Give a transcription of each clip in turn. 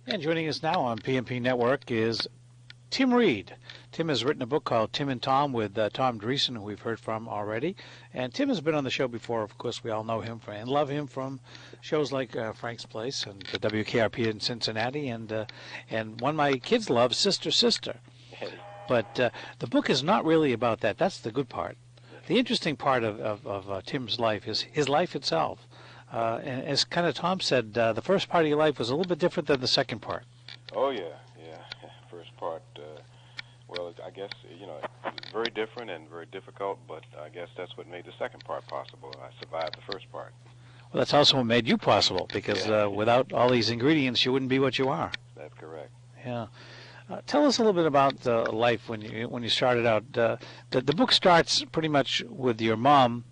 And joining us now on PMP Network is Tim Reid. Tim has written a book called Tim and Tom with Tom Dreesen, who we've heard from already. And Tim has been on the show before. Of course, we all know him and love him from shows like Frank's Place and the WKRP in Cincinnati, and one my kids love, Sister Sister. But the book is not really about that. That's the good part. The interesting part of Tim's life is his life itself. And as kind of Tom said, the first part of your life was a little bit different than the second part. Oh, yeah. First part, well, I guess, it was very different and very difficult, but I guess that's what made the second part possible. I survived the first part. Well, that's also what made you possible, because without all these ingredients, you wouldn't be what you are. That's correct. Yeah. Tell us a little bit about life when you started out. The book starts pretty much with your mom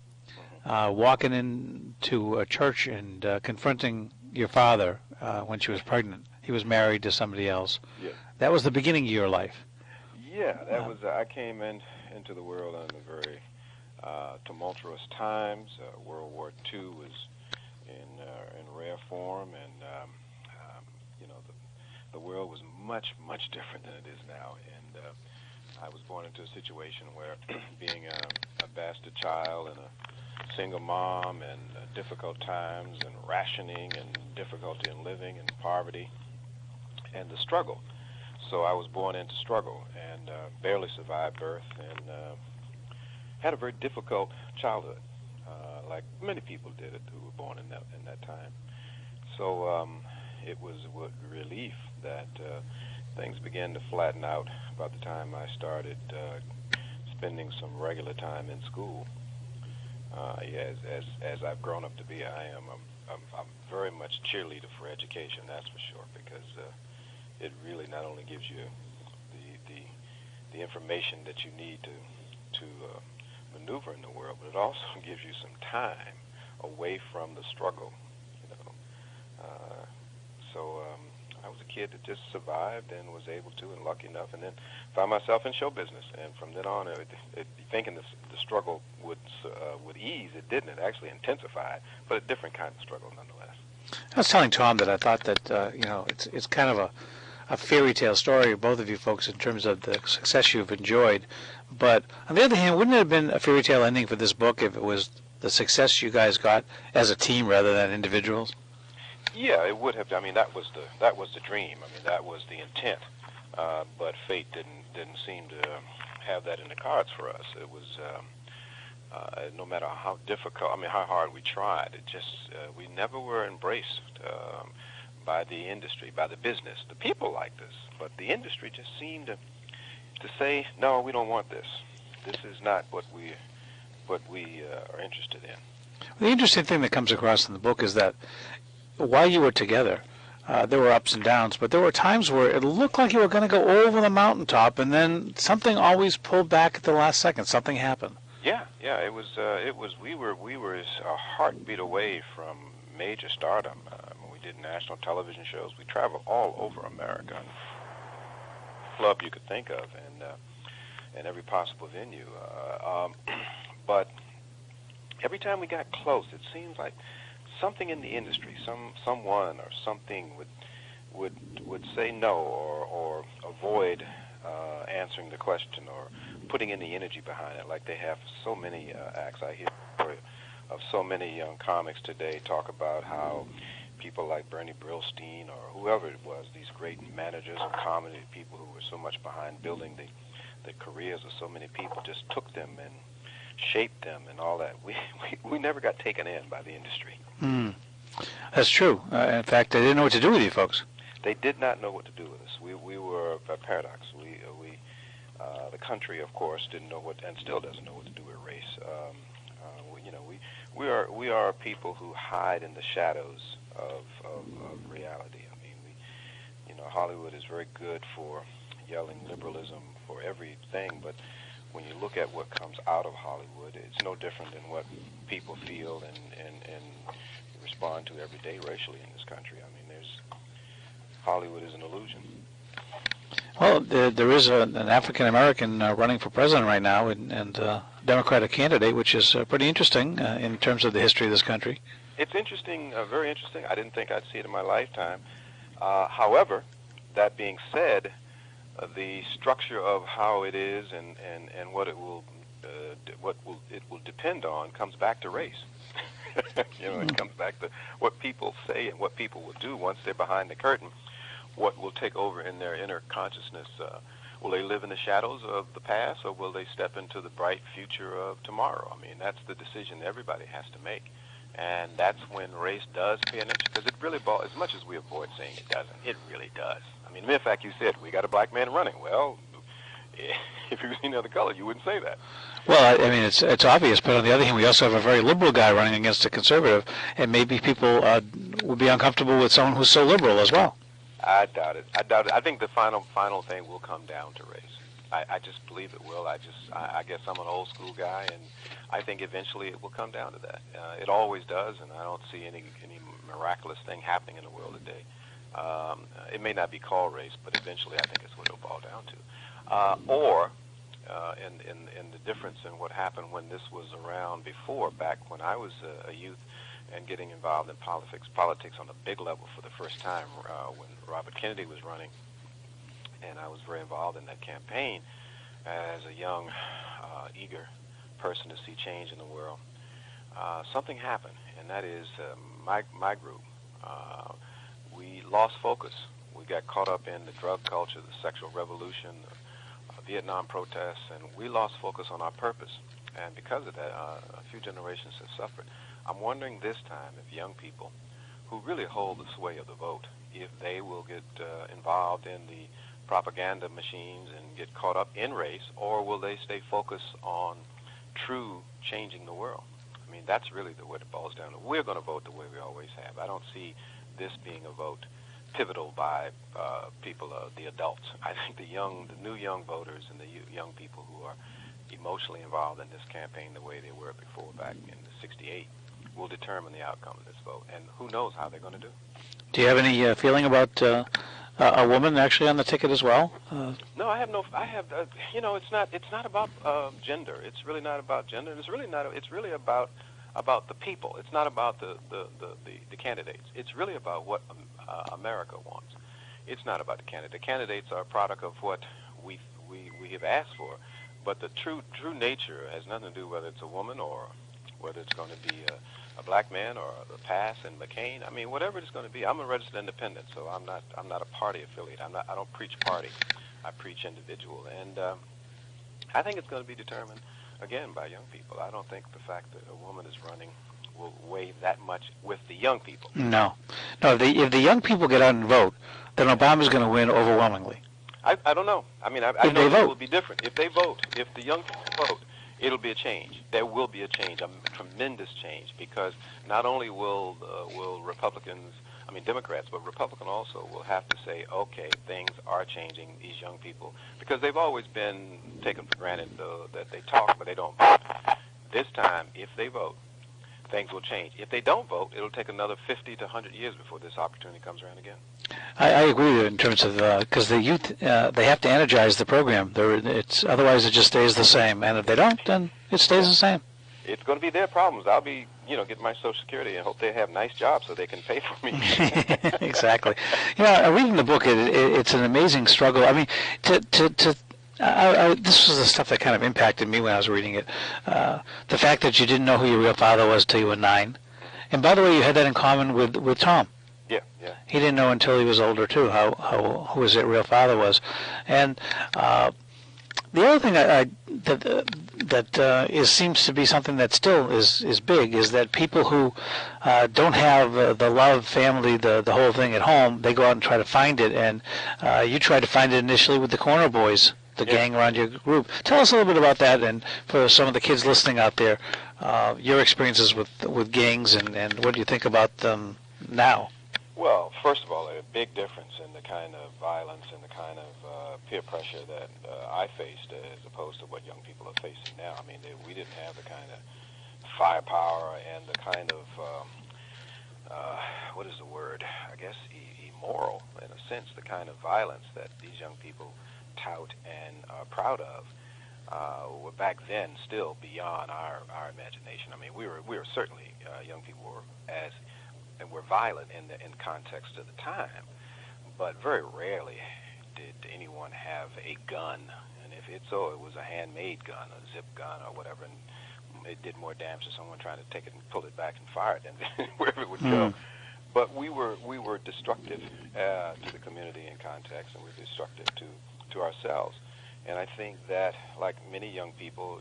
walking into a church and confronting your father when she was pregnant. He was married to somebody else. Yeah. That was the beginning of your life. Yeah, that was. I came into the world under very tumultuous times. World War II was in rare form, and the world was much different than it is now. And I was born into a situation where, being a bastard child and a single mom, and difficult times and rationing and difficulty in living and poverty and the struggle. So I was born into struggle and barely survived birth, and had a very difficult childhood, like many people did it who were born in that time. So it was a relief that things began to flatten out about the time I started spending some regular time in school. As I've grown up to be, I'm very much cheerleader for education, that's for sure, because it really not only gives you the information that you need to maneuver in the world, but it also gives you some time away from the struggle. So I was a kid that just survived and was able to, and lucky enough, and then found myself in show business. And from then on, thinking the struggle would ease, it didn't. It actually intensified, but a different kind of struggle nonetheless. I was telling Tom that I thought that it's kind of a fairy tale story, both of you folks, in terms of the success you've enjoyed. But on the other hand, wouldn't it have been a fairy tale ending for this book if it was the success you guys got as a team rather than individuals? Yeah, it would have. I mean, that was the dream. I mean, that was the intent. But fate didn't seem to have that in the cards for us. It was no matter how difficult, how hard we tried, it just we never were embraced by the industry, by the business. The people liked us, but the industry just seemed to say, no, we don't want this. This is not what we are interested in. The interesting thing that comes across in the book is that while you were together, there were ups and downs, but there were times where it looked like you were going to go over the mountaintop, and then something always pulled back at the last second. Something happened. Yeah. It was. We were a heartbeat away from major stardom. We did national television shows. We traveled all over America, club you could think of, and every possible venue. But every time we got close, it seems like something in the industry, someone or something would say no or avoid answering the question or putting any energy behind it, like they have so many acts. I hear of so many young comics today talk about how people like Bernie Brillstein or whoever it was, these great managers of comedy, people who were so much behind building the careers of so many people, just took them and shaped them and all that. We never got taken in by the industry. That's true. In fact, they didn't know what to do with you folks. They did not know what to do with us. We were a paradox. The country, of course, didn't know what, and still doesn't know what to do with race. We are people who hide in the shadows of reality. Hollywood is very good for yelling liberalism for everything, but when you look at what comes out of Hollywood, it's no different than what people feel and respond to every day racially in this country. Hollywood is an illusion. Well, there is an African-American running for president right now, and a Democratic candidate, which is pretty interesting in terms of the history of this country. It's interesting, very interesting. I didn't think I'd see it in my lifetime. However, that being said, the structure of how it is and what it will depend on comes back to race. It comes back to what people say and what people will do once they're behind the curtain. What will take over in their inner consciousness? Will they live in the shadows of the past, or will they step into the bright future of tomorrow? I mean, that's the decision everybody has to make. And that's when race does pay an interest, because it really, as much as we avoid saying it doesn't, it really does. I mean, in fact, you said, we got a black man running. Well, if you were any other color, you wouldn't say that. Well, I mean, it's obvious, but on the other hand, we also have a very liberal guy running against a conservative, and maybe people would be uncomfortable with someone who's so liberal as well. I doubt it. I think the final thing will come down to race. I just believe it will. I guess I'm an old school guy, and I think eventually it will come down to that. It always does, and I don't see any miraculous thing happening in the world today. It may not be called race, but eventually I think it's what it'll boil down to. In the difference in what happened when this was around before, back when I was a youth and getting involved in politics on a big level for the first time, when Robert Kennedy was running, and I was very involved in that campaign as a young, eager person to see change in the world. Something happened, and that is my group. We lost focus. We got caught up in the drug culture, the sexual revolution, the Vietnam protests, and we lost focus on our purpose. And because of that, a few generations have suffered. I'm wondering this time if young people who really hold the sway of the vote, if they will get involved in the propaganda machines and get caught up in race, or will they stay focused on true changing the world? I mean, that's really what it boils down to. We're going to vote the way we always have. I don't see this being a vote pivotal by people, the adults. I think the new young voters and the young people who are emotionally involved in this campaign the way they were before back in '68 will determine the outcome of this vote. And who knows how they're going to do. Do you have any feeling about a woman actually on the ticket as well? No, I have no. I have. It's not about gender. It's really not about gender. It's really not. It's really about the people. It's not about the candidates. It's really about what America wants. It's not about the candidate. The candidates are a product of what we have asked for. But the true nature has nothing to do whether it's a woman or whether it's going to be a black man or the Pass and McCain. I mean, whatever it's going to be. I'm a registered independent, so I'm not a party affiliate. I don't preach party. I preach individual, and I think it's going to be determined again by young people. I don't think the fact that a woman is running will weigh that much with the young people. No. If the young people get out and vote, then Obama's going to win overwhelmingly. I don't know. I mean, I know it will be different. If they vote, if the young people vote, it'll be a change. There will be a change, a tremendous change, because not only will Republicans, Democrats, but Republicans also will have to say, okay, things are changing, these young people, because they've always been taken for granted that they talk, but they don't vote. This time, if they vote, things will change. If they don't vote, it'll take another 50 to 100 years before this opportunity comes around again. I agree with you in terms of because the youth they have to energize the program. Otherwise it just stays the same, and if they don't, then it stays the same. It's going to be their problems. I'll be get my Social Security and hope they have nice jobs so they can pay for me. Exactly. Reading the book, it's an amazing struggle. I mean, this was the stuff that kind of impacted me when I was reading it. The fact that you didn't know who your real father was till you were 9. And by the way, you had that in common with Tom. Yeah. He didn't know until he was older too who his real father was. And the other thing that seems to be something that still is big is that people who don't have the love, family, the whole thing at home, they go out and try to find it. And you tried to find it initially with the Corner Boys, the gang around your group. Tell us a little bit about that, and for some of the kids listening out there, your experiences with gangs and what do you think about them now? Well, first of all, there's a big difference in the kind of violence and the kind of peer pressure that I faced as opposed to what young people are facing now. I mean, we didn't have the kind of firepower and the kind of, what is the word, I guess, immoral, in a sense, the kind of violence that these young people tout and are proud of were back then still beyond our imagination. I mean, we were certainly, young people were and were violent in context of the time, but very rarely did anyone have a gun. And if it was a handmade gun, a zip gun or whatever, and it did more damage to someone trying to take it and pull it back and fire it than wherever it would go. But we were destructive to the community in context, and we were destructive to ourselves. And I think that, like many young people,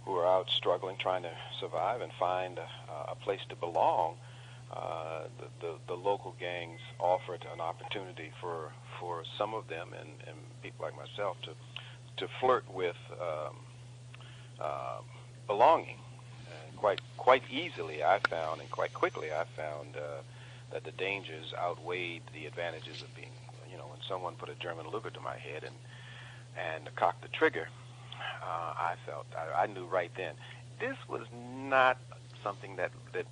who are out struggling, trying to survive and find a place to belong, the local gangs offered an opportunity for some of them and people like myself to flirt with belonging. And quite easily I found, and quite quickly I found that the dangers outweighed the advantages of being, when someone put a German Luger to my head and cocked the trigger, I knew right then this was not something that led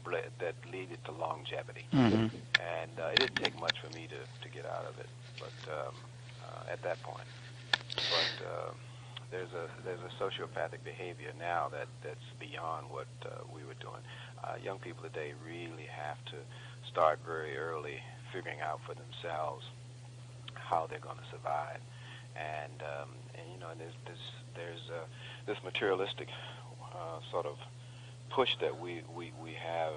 to longevity. And it didn't take much for me to get out of it, but at that point. But there's a sociopathic behavior now that's beyond what we were doing. Young people today really have to start very early figuring out for themselves how they're going to survive, and there's this materialistic sort of push that we have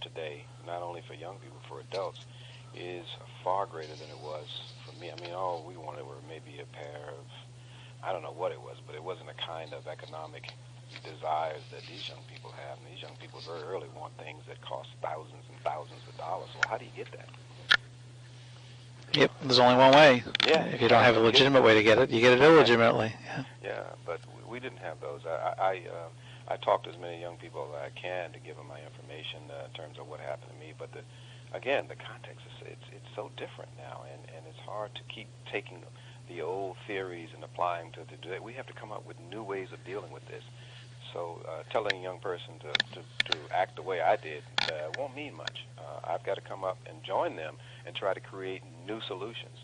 today, not only for young people, for adults, is far greater than it was for me. I mean, all we wanted were maybe a pair of, I don't know what it was, but it wasn't a kind of economic desires that these young people have. And these young people very early want things that cost thousands and thousands of dollars. Well, how do you get that? Yep, there's only one way. Yeah. If you don't have a legitimate way to get it, you get it illegitimately. Yeah, but we didn't have those. I talked to as many young people as I can to give them my information in terms of what happened to me. But again, the context is it's so different now, and it's hard to keep taking the old theories and applying to today. We have to come up with new ways of dealing with this. So telling a young person to act the way I did won't mean much. I've got to come up and join them and try to create new solutions.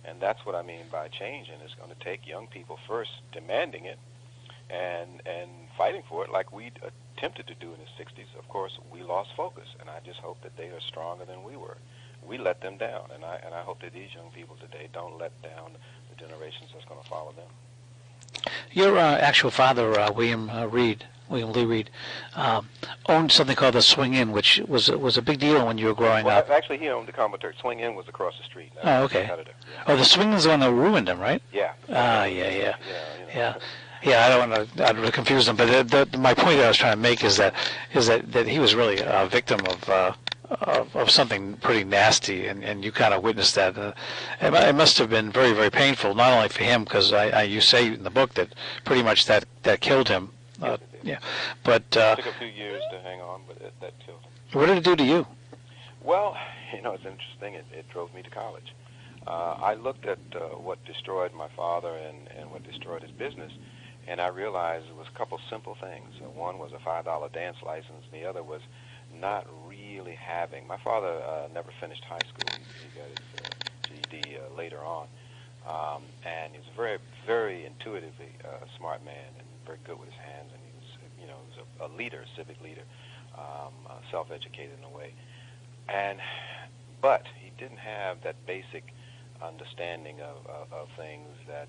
And that's what I mean by change. And it's going to take young people first demanding it and fighting for it like we attempted to do in the 60s. Of course, we lost focus, and I just hope that they are stronger than we were. We let them down, and I hope that these young people today don't let down the generations that's going to follow them. Your actual father, William Lee Reid, owned something called the Swing Inn, which was a big deal when you were growing up. Actually, he owned the Commodore. Swing Inn was across the street. Oh, okay. Yeah. Oh, the Swing Inn's the one that ruined him, right? Yeah. Yeah. I don't want to confuse them, but my point I was trying to make is that he was really a victim of something pretty nasty, and you kind of witnessed that. It must have been very, very painful, not only for him, because you say in the book that pretty much that killed him. Yeah, but it took a few years to hang on, but that killed him. What did it do to you? Well, it's interesting. It drove me to college. I looked at what destroyed my father and what destroyed his business, and I realized it was a couple simple things. One was a $5 dance license, and the other was not really having. My father never finished high school. He got his GED later on, and he was a very, very intuitively smart man and very good with his hands, and he was a leader, a civic leader, self-educated in a way, but he didn't have that basic understanding of things that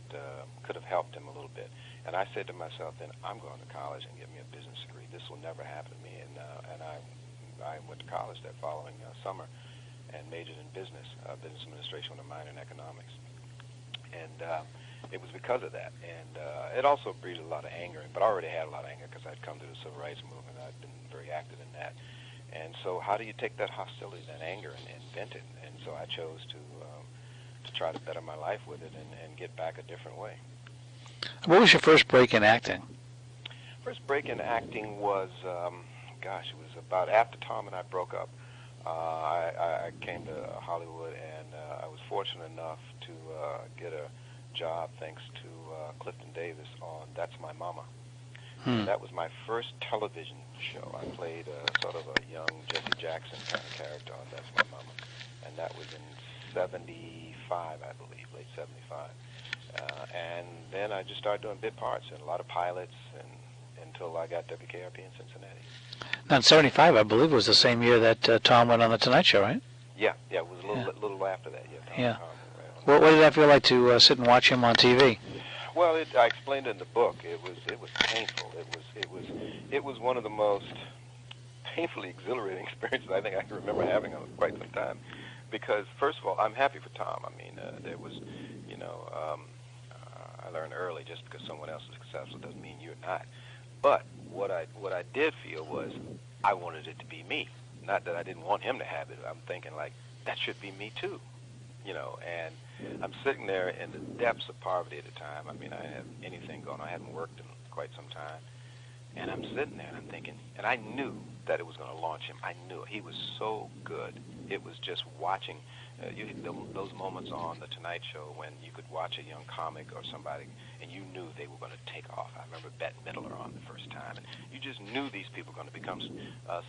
could have helped him a little bit. And I said to myself, then I'm going to college and get me a business degree. This will never happen to me. And I went to college that following summer and majored in business administration with a minor in economics. And it was because of that. And it also breeded a lot of anger. But I already had a lot of anger because I'd come to the civil rights movement. I'd been very active in that. And so how do you take that hostility, that anger, and vent it? And so I chose to try to better my life with it and get back a different way. What was your first break in acting? First break in acting was, it was about after Tom and I broke up. I came to Hollywood, and I was fortunate enough to get a job thanks to Clifton Davis on That's My Mama. That was my first television show. I played sort of a young Jesse Jackson kind of character on That's My Mama, and that was in 75, I believe, late 75. And then I just started doing bit parts and a lot of pilots until I got WKRP in Cincinnati. Now, in 75, I believe it was the same year that Tom went on The Tonight Show, right? Yeah, it was a little after that. Yeah, Yeah. Tom went on. What did that feel like to sit and watch him on TV? Well, I explained in the book. It was painful. It was one of the most painfully exhilarating experiences I think I can remember having in quite some time. Because first of all, I'm happy for Tom. I mean, there was, you know, I learned early just because someone else is successful doesn't mean you're not. But what I did feel was I wanted it to be me. Not that I didn't want him to have it. I'm thinking like that should be me too, you know. And I'm sitting there in the depths of poverty at the time. I mean, I didn't have anything going. I hadn't worked in quite some time. And I'm sitting there and I'm thinking, and I knew that it was going to launch him. I knew it. He was so good. It was just watching those moments on The Tonight Show when you could watch a young comic or somebody and you knew they were going to take off. I remember Bette Midler on the first time, and you just knew these people were going to become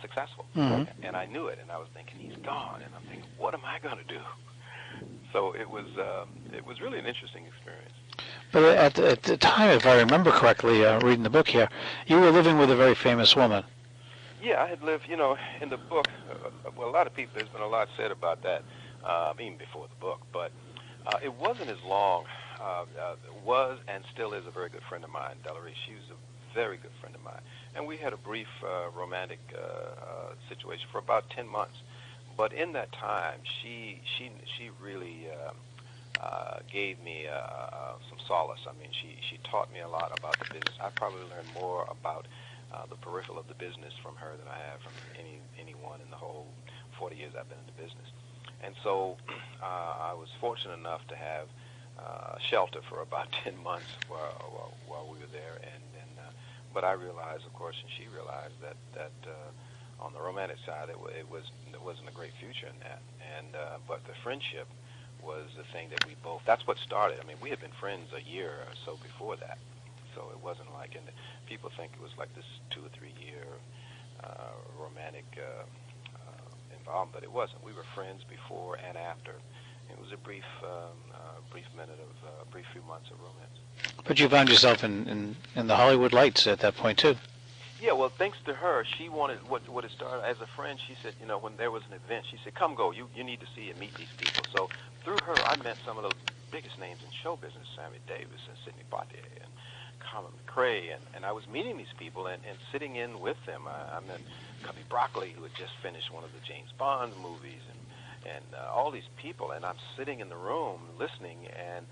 successfl. Mm-hmm. And I knew it, and I was thinking, he's gone, and I'm thinking, what am I going to do? So it was really an interesting experience. But at the time, if I remember correctly, reading the book here, you were living with a very famous woman. Yeah, I had lived, you know, in the book, well, a lot of people, there's been a lot said about that, even before the book, but it wasn't as long. Was and still is a very good friend of mine, Delary. She was a very good friend of mine. And we had a brief romantic situation for about 10 months. But in that time, she really gave me some solace. I mean, she taught me a lot about the business. I probably learned more about the peripheral of the business from her than I have from anyone in the whole 40 years I've been in the business. And so I was fortunate enough to have shelter for about 10 months while we were there. But I realized, of course, and she realized that on the romantic side, there wasn't a great future in that. But the friendship was the thing that we both. That's what started. I mean, we had been friends a year or so before that. So it wasn't like, and people think it was like this 2 or 3 year romantic involvement, but it wasn't. We were friends before and after. It was a brief few months of romance. But you found yourself in the Hollywood lights at that point too. Yeah, well, thanks to her, she wanted what it started as a friend. She said, you know, when there was an event, she said, "Come go. You need to see and meet these people." So through her, I met some of the biggest names in show business: Sammy Davis and Sidney Poitier and Colin McRae, and I was meeting these people and sitting in with them. I met Cubby Broccoli, who had just finished one of the James Bond movies, and all these people, and I'm sitting in the room listening, and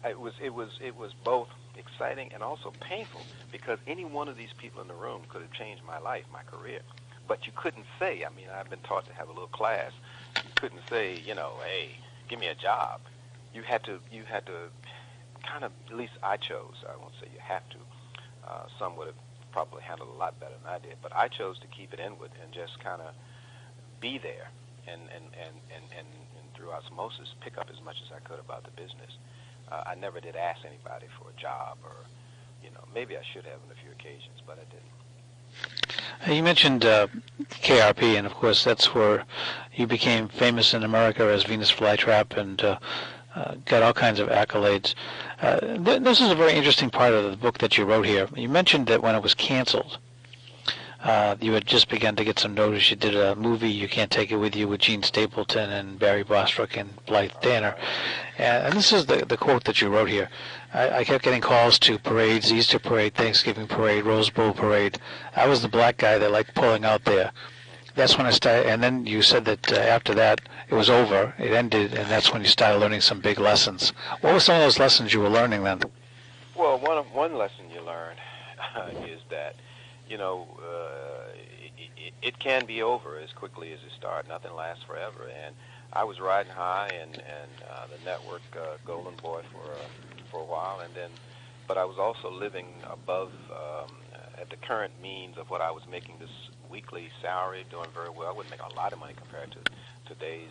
it was both exciting and also painful because any one of these people in the room could have changed my life, my career. But you couldn't say. I mean, I've been taught to have a little class. You couldn't say, you know, hey, give me a job. You had to kind of, at least I chose. I won't say you have to. Some would have probably handled it a lot better than I did, but I chose to keep it inward and just kind of be there and through osmosis pick up as much as I could about the business. I never did ask anybody for a job, or, you know, maybe I should have on a few occasions, but I didn't. You mentioned KRP, and of course that's where you became famous in America as Venus Flytrap and got all kinds of accolades. This is a very interesting part of the book that you wrote here. You mentioned that when it was canceled, you had just begun to get some notice. You did a movie, You Can't Take It With You, with Gene Stapleton and Barry Bostwick and Blythe Danner. And this is the quote that you wrote here. I kept getting calls to parades, Easter Parade, Thanksgiving Parade, Rose Bowl Parade. I was the black guy that liked pulling out there. That's when I started, and then you said that after that it was over, it ended, and that's when you started learning some big lessons. What were some of those lessons you were learning then? Well, one lesson you learn is that, you know, it can be over as quickly as it started. Nothing lasts forever. And I was riding high and the network golden boy for a while, but I was also living above at the current means of what I was making this weekly salary, doing very well. I wouldn't make a lot of money compared to today's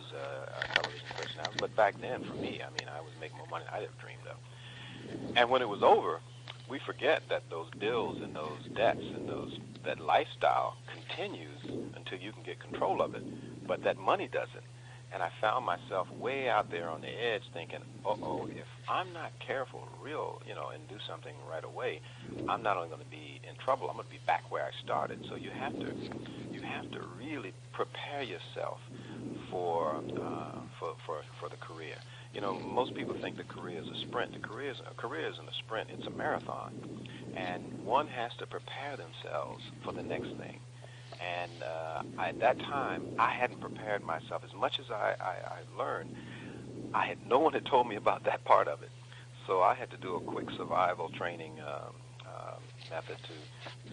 television personalities, but back then, for me, I mean, I was making more money than I'd ever dreamed of. And when it was over, we forget that those bills and those debts and that lifestyle continues until you can get control of it, but that money doesn't. And I found myself way out there on the edge thinking, if I'm not careful, and do something right away, I'm not only going to be in trouble, I'm going to be back where I started. So you have to really prepare yourself for the career. You know, most people think the career is a sprint. A career isn't a sprint; it's a marathon, and one has to prepare themselves for the next thing. And at that time, I hadn't prepared myself as much as I learned. No one had told me about that part of it, so I had to do a quick survival training method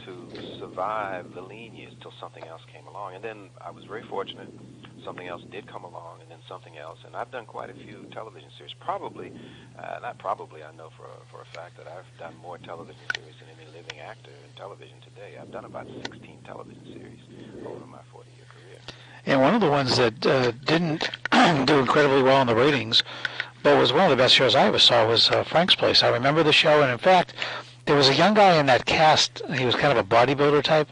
to survive the lean years till something else came along. And then I was very fortunate. Something else did come along, and then something else. And I've done quite a few television series. Probably, not probably, I know for a fact that I've done more television series than any living actor in television today. I've done about 16 television series over my 40-year career. And one of the ones that didn't do incredibly well in the ratings, but was one of the best shows I ever saw, was Frank's Place. I remember the show, and in fact, there was a young guy in that cast. He was kind of a bodybuilder type.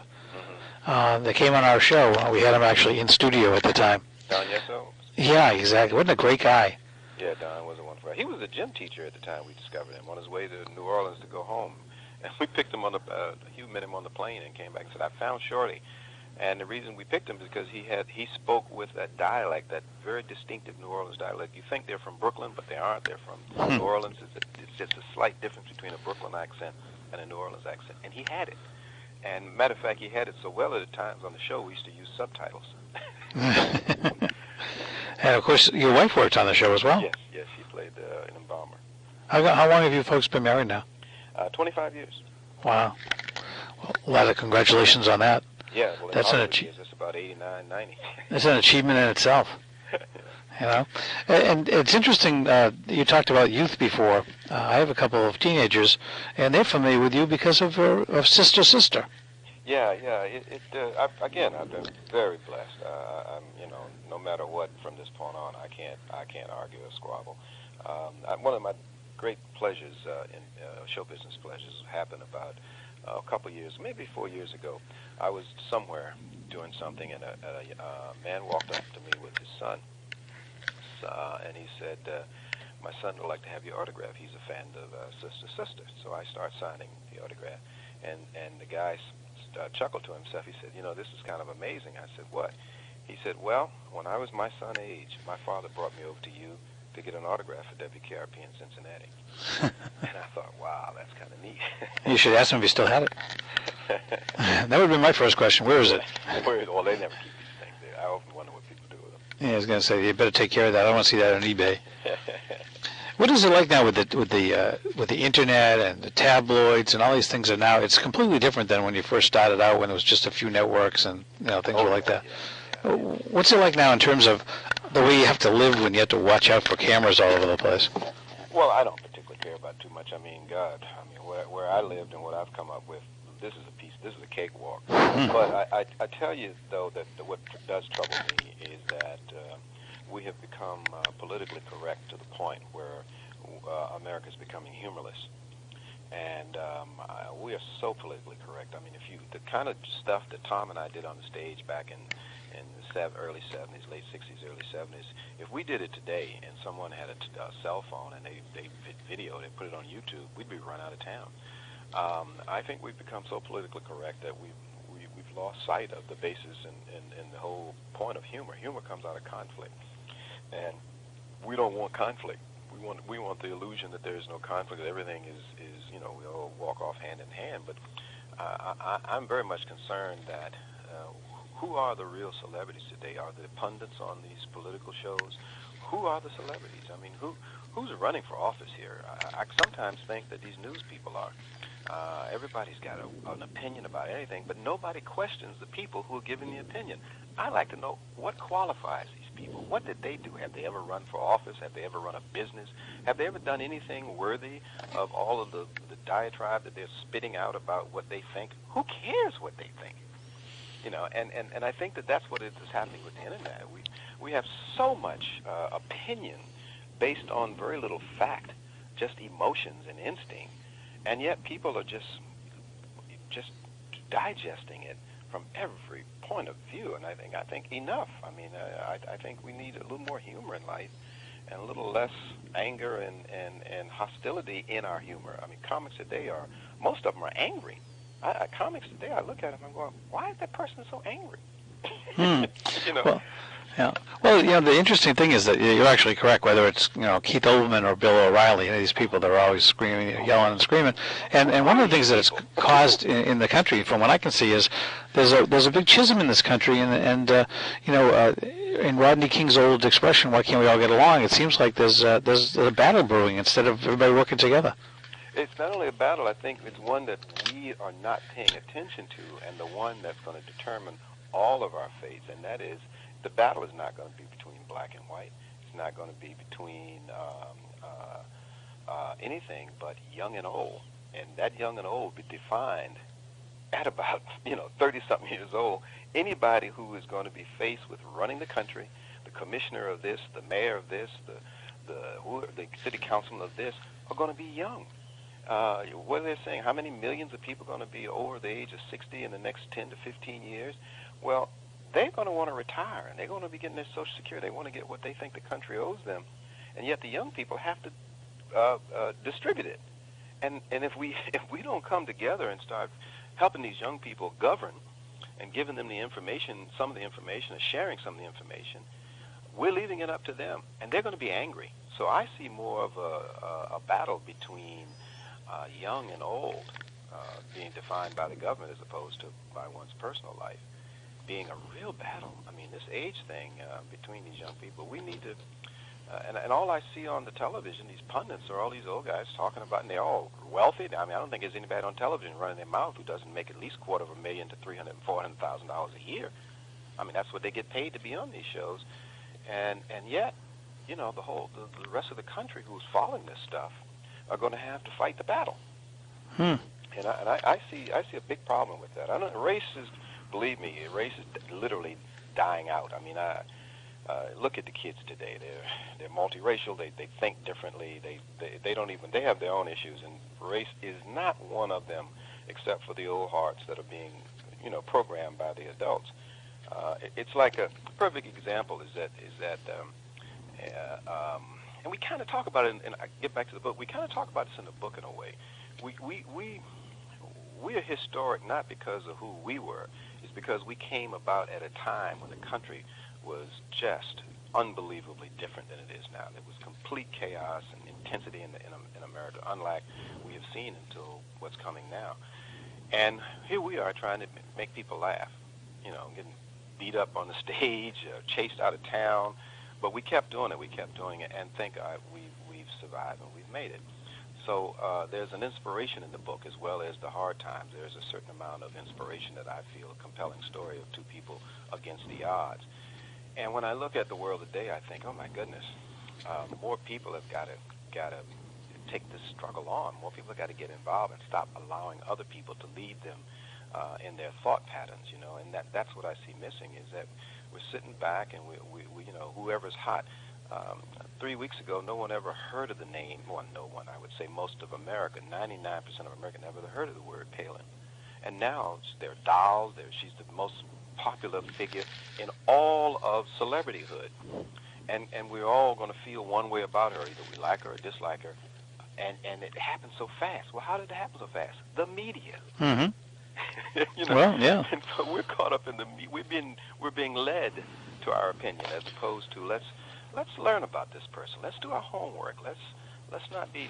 That came on our show. We had him actually in studio at the time. Don Yesso? Yeah, exactly. Wasn't a great guy? Yeah, Don was a wonderful guy. He was a gym teacher at the time we discovered him, on his way to New Orleans to go home. And we picked him on the, Hugh met him on the plane and came back and said, I found Shorty. And the reason we picked him is because he spoke with that dialect, that very distinctive New Orleans dialect. You think they're from Brooklyn, but they aren't. They're from New Orleans. It's just a slight difference between a Brooklyn accent and a New Orleans accent. And he had it. And matter of fact, he had it so well at times on the show, we used to use subtitles. And of course, your wife worked on the show as well. Yes, she played an embalmer. How long have you folks been married now? 25 years. Wow. Well, a lot of congratulations on that. Yeah, well, that's that's about 89, 90. That's an achievement in itself. You know, and it's interesting. You talked about youth before. I have a couple of teenagers, and they're familiar with you because of Sister. Yeah. I've been very blessed. No matter what from this point on, I can't argue or squabble. One of my great pleasures in show business pleasures happened about a couple years, maybe 4 years ago. I was somewhere doing something, and a man walked up to me with his son. And he said, my son would like to have your autograph. He's a fan of Sister. So I start signing the autograph. And the guy chuckled to himself. He said, this is kind of amazing. I said, what? He said, well, when I was my son's age, my father brought me over to you to get an autograph for WKRP in Cincinnati. And I thought, wow, that's kind of neat. You should ask him if he still had it. That would be my first question. Where is it? Well, they never keep these things there. I often wonder what people do with them. Yeah, I was going to say, you better take care of that. I don't want to see that on eBay. What is it like now with the internet and the tabloids and all these things are now? It's completely different than when you first started out, when there was just a few networks and things were like that. Yeah. What's it like now in terms of the way you have to live when you have to watch out for cameras all over the place? Well, I don't particularly care about too much. Where I lived and what I've come up with, this is a cakewalk. But I tell you, though, that what does trouble me is that we have become politically correct to the point where America is becoming humorless. And we are so politically correct. I mean, the kind of stuff that Tom and I did on the stage back in the early 70s, late 60s, early 70s, if we did it today and someone had a cell phone and they videoed it, put it on YouTube, we'd be run out of town. I think we've become so politically correct that we've lost sight of the basis and the whole point of humor. Humor comes out of conflict, and we don't want conflict. We want the illusion that there is no conflict, that everything is we all walk off hand in hand. But I'm very much concerned that who are the real celebrities today? Are the pundits on these political shows? Who are the celebrities? I mean, who's running for office here? I sometimes think that these news people are. Everybody's got an opinion about anything, but nobody questions the people who are giving the opinion. I'd like to know what qualifies these people. What did they do? Have they ever run for office? Have they ever run a business? Have they ever done anything worthy of all of the diatribe that they're spitting out about what they think? Who cares what they think? And I think that's what is happening with the internet. We have so much opinion based on very little fact, just emotions and instinct, and yet people are just digesting it from every point of view. And I think enough. I mean, I think we need a little more humor in life and a little less anger and hostility in our humor. I mean, comics today most of them are angry. Comics today, I look at them and go, why is that person so angry? Well, Yeah. Well, the interesting thing is that you're actually correct. Whether it's Keith Olbermann or Bill O'Reilly, these people that are always screaming, yelling, and screaming. And one of the things that it's caused in the country, from what I can see, is there's a big schism in this country, and in Rodney King's old expression, "Why can't we all get along?" It seems like there's a battle brewing instead of everybody working together. It's not only a battle. I think it's one that we are not paying attention to, and the one that's going to determine all of our fates, and that is. The battle is not going to be between black and white. It's not going to be between anything but young and old. And that young and old be defined at about 30-something years old. Anybody who is going to be faced with running the country, the commissioner of this, the mayor of this, the city councilman of this, are going to be young. What are they saying? How many millions of people are going to be over the age of 60 in the next 10 to 15 years? Well, they're going to want to retire, and they're going to be getting their Social Security. They want to get what they think the country owes them, and yet the young people have to distribute it. And if we don't come together and start helping these young people govern and giving them the information, some of the information, and sharing some of the information, we're leaving it up to them, and they're going to be angry. So I see more of a battle between young and old being defined by the government as opposed to by one's personal life. Being a real battle. I mean, this age thing between these young people, we need to, and all I see on the television, these pundits are all these old guys talking about, and they're all wealthy. I mean, I don't think there's anybody on television running their mouth who doesn't make at least $250,000 to $300,000 and $400,000 a year. I mean, that's what they get paid to be on these shows, and yet, the rest of the country who's following this stuff are going to have to fight the battle. And I see a big problem with that. I know race is. Believe me, race is literally dying out. I mean, look at the kids today. They're multiracial. They think differently. They have their own issues, and race is not one of them, except for the old hearts that are being programmed by the adults. It's like a perfect example is that and we kind of talk about it. And I get back to the book. We kind of talk about this in the book in a way. We are historic not because of who we were. It's because we came about at a time when the country was just unbelievably different than it is now. There was complete chaos and intensity in America, unlike we have seen until what's coming now. And here we are trying to make people laugh, getting beat up on the stage, chased out of town. But we kept doing it, and thank God we've survived and we've made it. So there's an inspiration in the book as well as the hard times. There's a certain amount of inspiration that I feel, a compelling story of two people against the odds. And when I look at the world today, I think, oh my goodness, more people have got to take this struggle on. More people have got to get involved and stop allowing other people to lead them in their thought patterns, And that's what I see missing is that we're sitting back and we whoever's hot. 3 weeks ago, no one ever heard of the name. Well, no one. I would say most of America, 99% of America, never heard of the word Palin. And now there are dolls. She's the most popular figure in all of celebrityhood. And we're all going to feel one way about her. Either we like her or dislike her. And it happened so fast. Well, how did it happen so fast? The media. Mm-hmm. Well, yeah. And so we're caught up in we're being led to our opinion as opposed to let's learn about this person. Let's do our homework. Let's not be,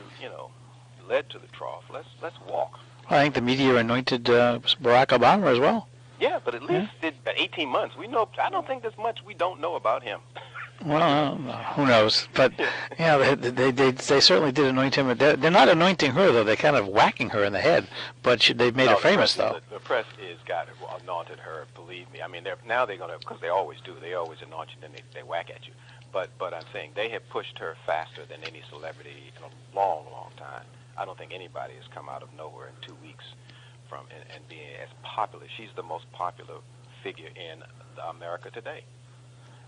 led to the trough. Let's walk. I think the media anointed Barack Obama as well. Yeah, but at least 18 months. We know. I don't think there's much we don't know about him. Well, who knows? But they certainly did anoint him. They're not anointing her though. They're kind of whacking her in the head. But they've made her famous though. The press is anointed her. Believe me. I mean, they're going to, because they always do. They always anoint you, then they whack at you. But I'm saying they have pushed her faster than any celebrity in a long, long time. I don't think anybody has come out of nowhere in 2 weeks from and being as popular. She's the most popular figure in America today,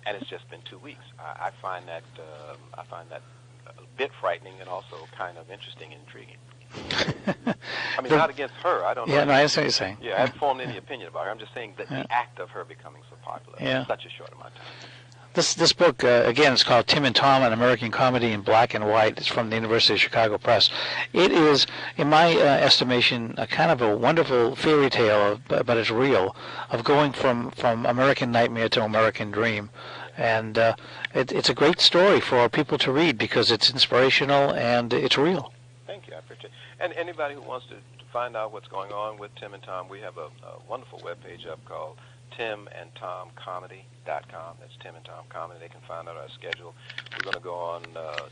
and it's just been 2 weeks. I find that a bit frightening and also kind of interesting and intriguing. I mean, not against her. I don't know. Yeah, no, I understand what you're saying. Yeah, I haven't formed any opinion about her. I'm just saying that the act of her becoming so popular in such a short amount of time. This book, again, is called Tim and Tom, An American Comedy in Black and White. It's from the University of Chicago Press. It is, in my estimation, a kind of a wonderful fairy tale, but it's real, of going from American Nightmare to American Dream. And it's a great story for people to read because it's inspirational and it's real. Thank you. I appreciate it. And anybody who wants to find out what's going on with Tim and Tom, we have a wonderful webpage up called timandtomcomedy.com. That's Tim and Tom Comedy. They can find out our schedule. We're going to go on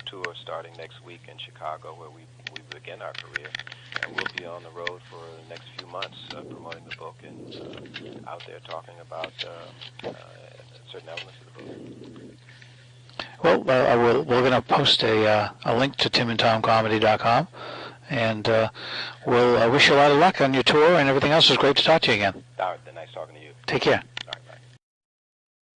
tour starting next week in Chicago, where we begin our career. And we'll be on the road for the next few months promoting the book and out there talking about certain elements of the book. Well, we're going to post a link to timandtomcomedy.com, and we'll wish you a lot of luck on your tour and everything else. It was great to talk to you again. All right, nice talking to you. Take care.